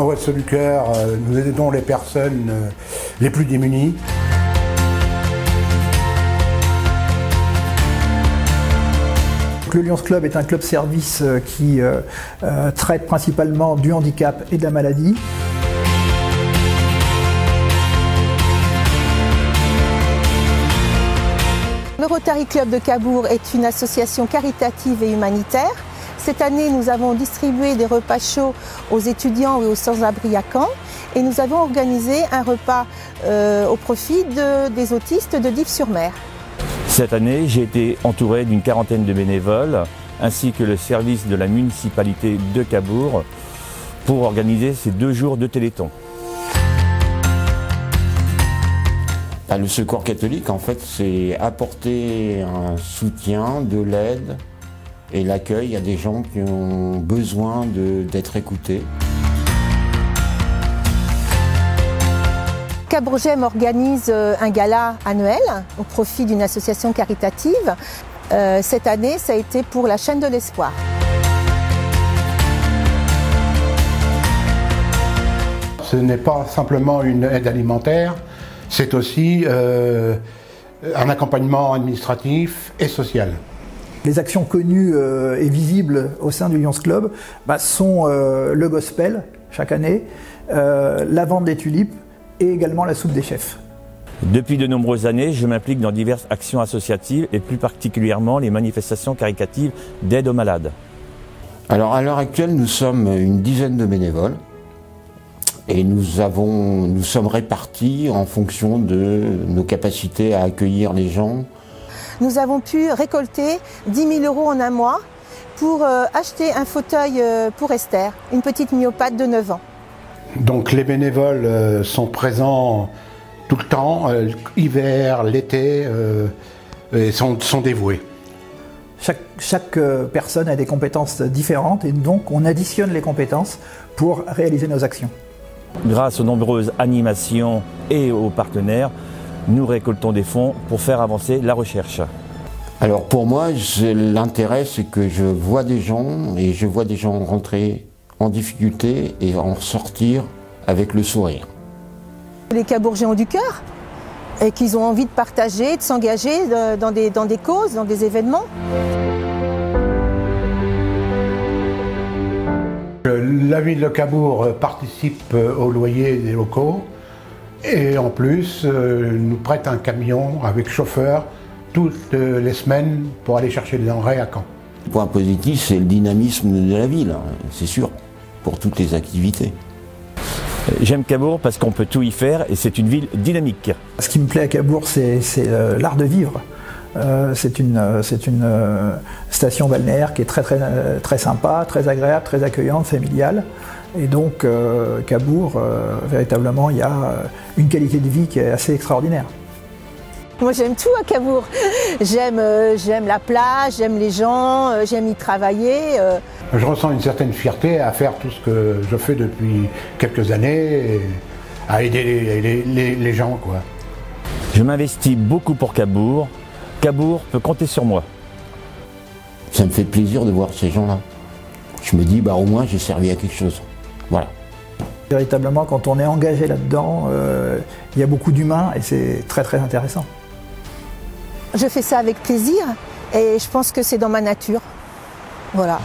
Au Restos du Cœur, nous aidons les personnes les plus démunies. Le Lions Club est un club service qui traite principalement du handicap et de la maladie. Le Rotary Club de Cabourg est une association caritative et humanitaire. Cette année, nous avons distribué des repas chauds aux étudiants et aux sans-abri à Caen. Et nous avons organisé un repas au profit des autistes de Dives-sur-Mer. Cette année, j'ai été entouré d'une quarantaine de bénévoles, ainsi que le service de la municipalité de Cabourg, pour organiser ces 2 jours de Téléthon. Le Secours catholique, en fait, c'est apporter un soutien, de l'aide et l'accueil à des gens qui ont besoin d'être écoutés. Cabourg J'aime organise un gala annuel au profit d'une association caritative. Cette année, ça a été pour la chaîne de l'espoir. Ce n'est pas simplement une aide alimentaire, c'est aussi un accompagnement administratif et social. Les actions connues et visibles au sein du Lions Club sont le gospel chaque année, la vente des tulipes et également la soupe des chefs. Depuis de nombreuses années, je m'implique dans diverses actions associatives et plus particulièrement les manifestations caritatives d'aide aux malades. Alors à l'heure actuelle, nous sommes une dizaine de bénévoles et nous sommes répartis en fonction de nos capacités à accueillir les gens. Nous avons pu récolter 10 000 € en un mois pour acheter un fauteuil pour Esther, une petite myopathe de 9 ans. Donc les bénévoles sont présents tout le temps, l'hiver, l'été, et sont dévoués. Chaque personne a des compétences différentes et donc on additionne les compétences pour réaliser nos actions. Grâce aux nombreuses animations et aux partenaires, nous récoltons des fonds pour faire avancer la recherche. Alors pour moi, l'intérêt c'est que je vois des gens et je vois des gens rentrer en difficulté et en sortir avec le sourire. Les Cabourgeois ont du cœur et qu'ils ont envie de partager, de s'engager dans des causes, dans des événements. La ville de Cabourg participe au loyer des locaux et en plus nous prête un camion avec chauffeur toutes les semaines pour aller chercher des denrées à Caen. Le point positif, c'est le dynamisme de la ville, c'est sûr, pour toutes les activités. J'aime Cabourg parce qu'on peut tout y faire et c'est une ville dynamique. Ce qui me plaît à Cabourg, c'est l'art de vivre. C'est une station balnéaire qui est très sympa, très agréable, très accueillante, familiale. Et donc Cabourg, véritablement, il y a une qualité de vie qui est assez extraordinaire. Moi j'aime tout à Cabourg. J'aime la plage, j'aime les gens, j'aime y travailler. Je ressens une certaine fierté à faire tout ce que je fais depuis quelques années, et à aider les gens, quoi. Je m'investis beaucoup pour Cabourg. Cabourg peut compter sur moi. Ça me fait plaisir de voir ces gens-là. Je me dis, au moins j'ai servi à quelque chose. Voilà. Véritablement, quand on est engagé là-dedans, il y a beaucoup d'humains et c'est très intéressant. Je fais ça avec plaisir et je pense que c'est dans ma nature. Voilà.